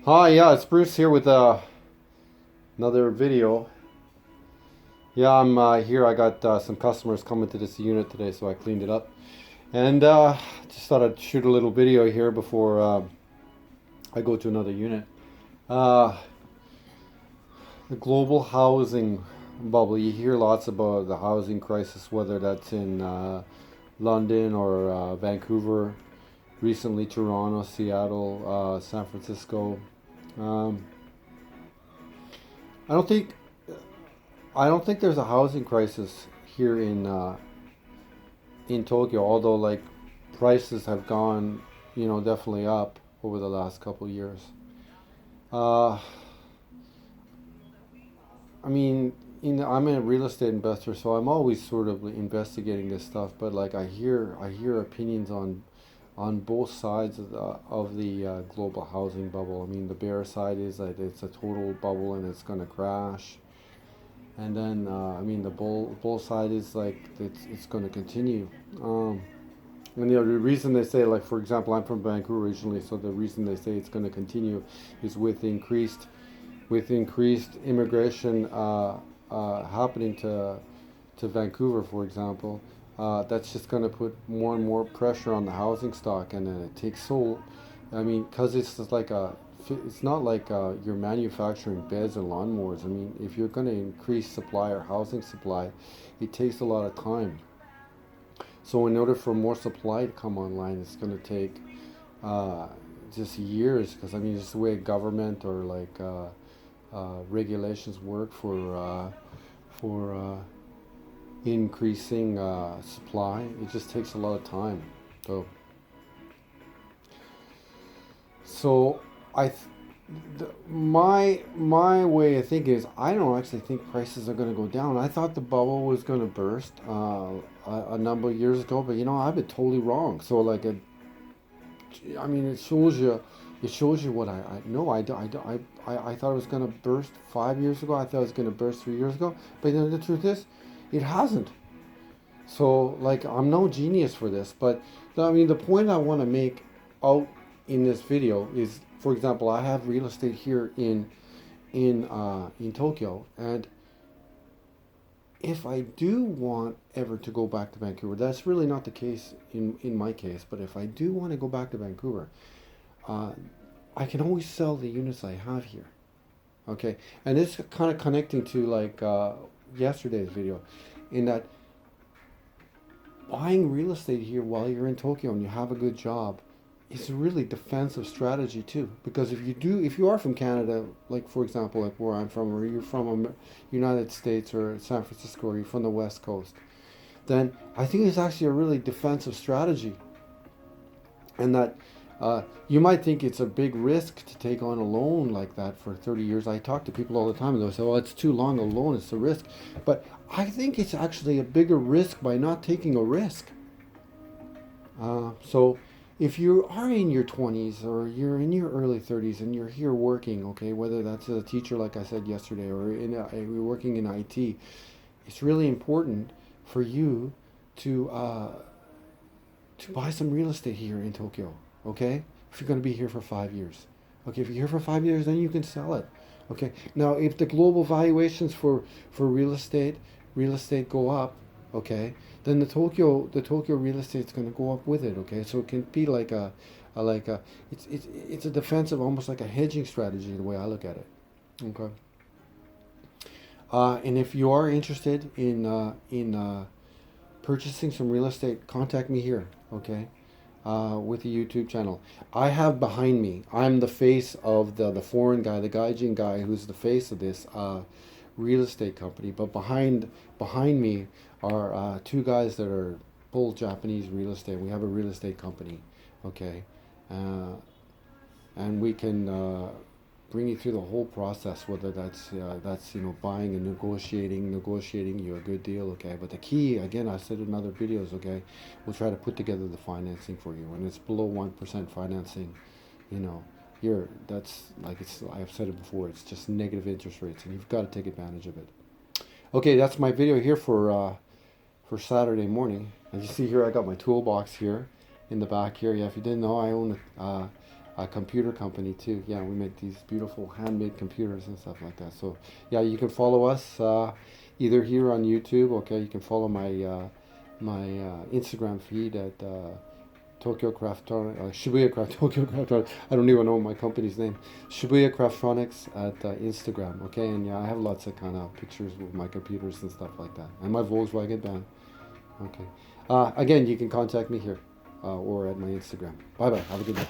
Hi, yeah, it's Bruce here with another video. Yeah, I'm here. I got some customers coming to this unit today, so I cleaned it up. And just thought I'd shoot a little video here before I go to another unit. Uh, the global housing bubble. You hear lots about the housing crisis, whether that's in London or Vancouver, recently Toronto, Seattle, San Francisco. Um, I don't think I don't think there's a housing crisis here in Tokyo, although like prices have gone, definitely up over the last couple of years. Uh, I mean, I'm a real estate investor, so I'm always sort of investigating this stuff. But like I hear opinions on both sides of the global housing bubble. I mean, the bear side is that it's a total bubble and it's going to crash. And then, I mean, the bull side is like it's going to continue. And the reason they say, like for example, I'm from Vancouver originally, so the reason they say it's going to continue is with increased immigration happening to Vancouver, for example. That's just going to put more and more pressure on the housing stock, and then it takes so. I mean, because it's just like it's not like you're manufacturing beds and lawnmowers. I mean, if you're going to increase supply or housing supply, it takes a lot of time. So in order for more supply to come online, it's going to take uh, just years. Because I mean, just the way government or like regulations work for increasing supply, it just takes a lot of time. So so I th- my way of thinking is I don't actually think prices are going to go down. I thought the bubble was going to burst a number of years ago, but I've been totally wrong. So like I mean, it shows you what I know. I thought it was going to burst 5 years ago. I thought it was going to burst 3 years ago. But the truth is, it hasn't. So like I'm no genius for this, but I mean the point I want to make out in this video is, for example, I have real estate here in Tokyo, and if I do want ever to go back to Vancouver, that's really not the case in my case. But if I do want to go back to Vancouver, uh, I can always sell the units I have here. Okay, and this is kind of connecting to like yesterday's video, in that buying real estate here while you're in Tokyo and you have a good job is a really defensive strategy too. Because if you are from Canada, like for example, like where I'm from, or you're from United States or San Francisco, or you're from the West Coast, then I think it's actually a really defensive strategy, and that you might think it's a big risk to take on a loan like that for 30 years. I talk to people all the time and they'll say, "Oh, it's too long a loan. It's a risk." But I think it's actually a bigger risk by not taking a risk. So if you are in your 20s or you're in your early 30s and you're here working, okay, whether that's a teacher, like I said yesterday, or you're working in IT, it's really important for you to buy some real estate here in Tokyo, okay? If you're going to be here for 5 years. Okay, if you're here for 5 years, then you can sell it. Okay, now if the global valuations for real estate go up, okay, then the Tokyo real estate is going to go up with it. Okay, so it can be like a it's a defensive, almost like a hedging strategy, the way I look at it. Okay, and if you are interested in purchasing some real estate, contact me here. Okay, with the YouTube channel. I have behind me, I'm the face of the foreign guy, the Gaijin guy who's the face of this real estate company. But behind me are two guys that are full Japanese real estate. We have a real estate company, okay, uh, and we can bring you through the whole process, whether that's buying and negotiating you a good deal, okay. But the key, again, I said in other videos, okay, we'll try to put together the financing for you. When it's below 1% financing, you know you're that's like, it's I've said it before, it's just negative interest rates, and you've got to take advantage of it. Okay, that's my video here for Saturday morning. As you see here, I got my toolbox here in the back here. Yeah, if you didn't know, I own a computer company too. Yeah, we make these beautiful handmade computers and stuff like that. So yeah, you can follow us either here on YouTube. Okay, you can follow my Instagram feed at Tokyo Craftronics, Shibuya Craft, Tokyo Craftronics. I don't even know my company's name. Shibuya Craftronics at Instagram. Okay, and yeah, I have lots of kind of pictures with my computers and stuff like that, and my Volkswagen van. Okay. Again, you can contact me here or at my Instagram. Bye bye. Have a good day.